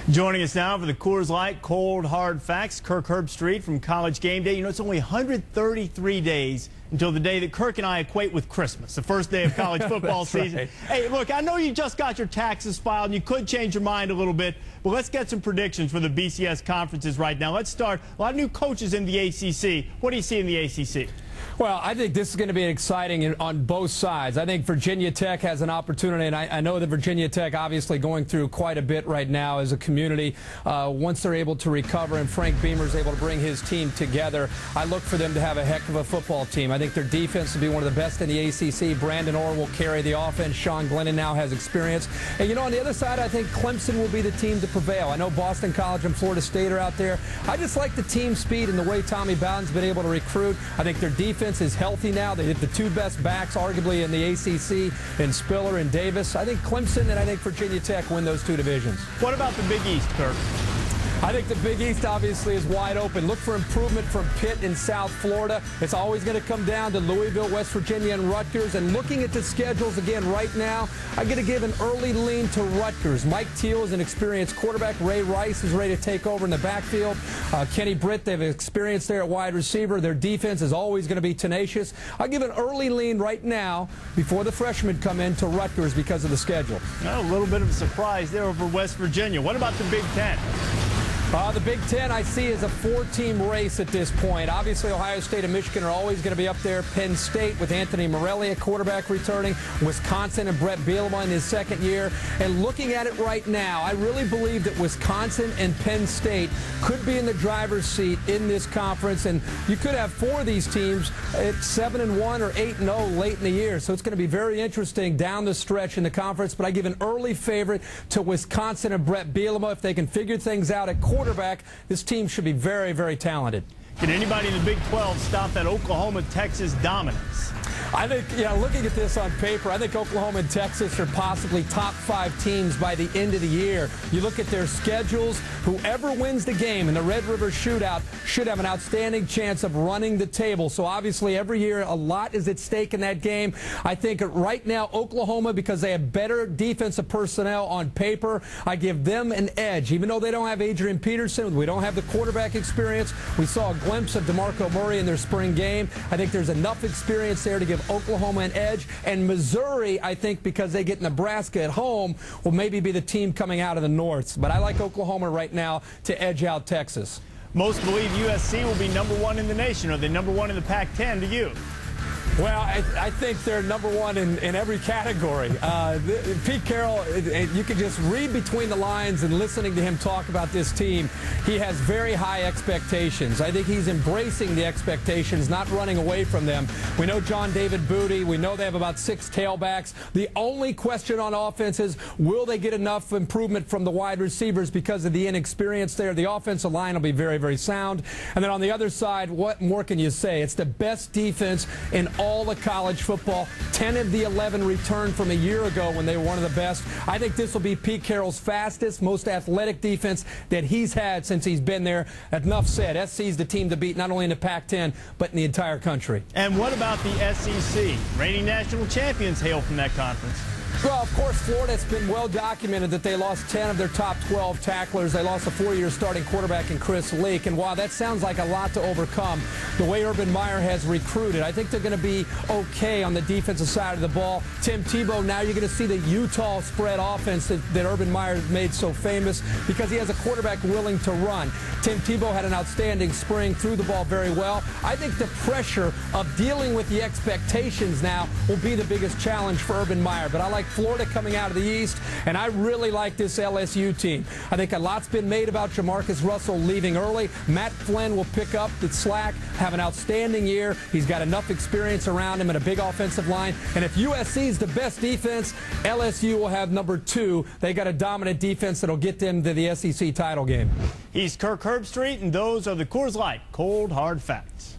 Joining us now for the Coors Light Cold Hard Facts, Kirk Herbstreit from College Game Day. You know, it's only 133 days until the day that Kirk and I equate with Christmas, the first day of college football season. Right. Hey, look, I know you just got your taxes filed and you could change your mind a little bit, but let's get some predictions for the BCS conferences right now. Let's start. A lot of new coaches in the ACC. What do you see in the ACC? Well, I think this is going to be exciting on both sides. I think Virginia Tech has an opportunity, and I know that Virginia Tech obviously going through quite a bit right now as a community. Once they're able to recover and Frank Beamer is able to bring his team together, I look for them to have a heck of a football team. I think their defense will be one of the best in the ACC. Brandon Orr will carry the offense. Sean Glennon now has experience. And, you know, on the other side, I think Clemson will be the team to prevail. I know Boston College and Florida State are out there. I just like the team speed and the way Tommy Bowden's been able to recruit. I think their defense is healthy now. They hit the two best backs, arguably, in the ACC, in Spiller and Davis. I think Clemson and I think Virginia Tech win those two divisions. What about the Big East, Kirk? I think the Big East obviously is wide open. Look for improvement from Pitt in South Florida. It's always going to come down to Louisville, West Virginia, and Rutgers. And looking at the schedules again right now, I'm going to give an early lean to Rutgers. Mike Teal is an experienced quarterback. Ray Rice is ready to take over in the backfield. Kenny Britt, they have experience there at wide receiver. Their defense is always going to be tenacious. I'll give an early lean right now before the freshmen come in to Rutgers because of the schedule. A little bit of a surprise there over West Virginia. What about the Big Ten? The Big Ten I see is a four-team race at this point. Obviously, Ohio State and Michigan are always going to be up there. Penn State with Anothony Morelli at quarterback returning. Wisconsin and Brett Bielema in his second year. And looking at it right now, I really believe that Wisconsin and Penn State could be in the driver's seat in this conference. And you could have four of these teams at 7-1 or 8-0 late in the year. So it's going to be very interesting down the stretch in the conference. But I give an early favorite to Wisconsin and Brett Bielema. If they can figure things out at quarterback, this team should be very, very talented. Can anybody in the Big 12 stop that Oklahoma-Texas dominance? I think, yeah, looking at this on paper, I think Oklahoma and Texas are possibly top 5 teams by the end of the year. You look at their schedules, whoever wins the game in the Red River Shootout should have an outstanding chance of running the table. So obviously every year a lot is at stake in that game. I think right now Oklahoma, because they have better defensive personnel on paper, I give them an edge. Even though they don't have Adrian Peterson, we don't have the quarterback experience. We saw a glimpse of DeMarco Murray in their spring game. I think there's enough experience there to give Oklahoma an edge. And Missouri, I think, because they get Nebraska at home, will maybe be the team coming out of the North. But I like Oklahoma right now to edge out Texas. Most believe USC will be #1 in the nation. Are they #1 in the Pac-10 to you? Well, I think they're #1 in every category. Pete Carroll, you can just read between the lines and listening to him talk about this team. He has very high expectations. I think he's embracing the expectations, not running away from them. We know John David Booty. We know they have about 6 tailbacks. The only question on offense is, will they get enough improvement from the wide receivers because of the inexperience there? The offensive line will be very, very sound. And then on the other side, what more can you say? It's the best defense in all of college football. 10 of the 11 returned from a year ago when they were one of the best. I think this will be Pete Carroll's fastest, most athletic defense that he's had since he's been there. Enough said. SC's the team to beat not only in the Pac-10 but in the entire country. And what about the SEC? Reigning national champions hail from that conference. Well, of course, Florida, it's been well documented that they lost 10 of their top 12 tacklers. They lost a 4-year starting quarterback in Chris Leak. And while that sounds like a lot to overcome, the way Urban Meyer has recruited, I think they're going to be okay on the defensive side of the ball. Tim Tebow, now you're going to see the Utah spread offense that Urban Meyer made so famous because he has a quarterback willing to run. Tim Tebow had an outstanding spring, threw the ball very well. I think the pressure of dealing with the expectations now will be the biggest challenge for Urban Meyer. But I like Florida coming out of the East, and I really like this LSU team. I think a lot's been made about Jamarcus Russell leaving early. Matt Flynn will pick up the slack, have an outstanding year. He's got enough experience around him and a big offensive line. And if USC is the best defense, LSU will have #2. They got a dominant defense that'll get them to the SEC title game. He's Kirk Herbstreit, and those are the Coors Light Cold Hard Facts.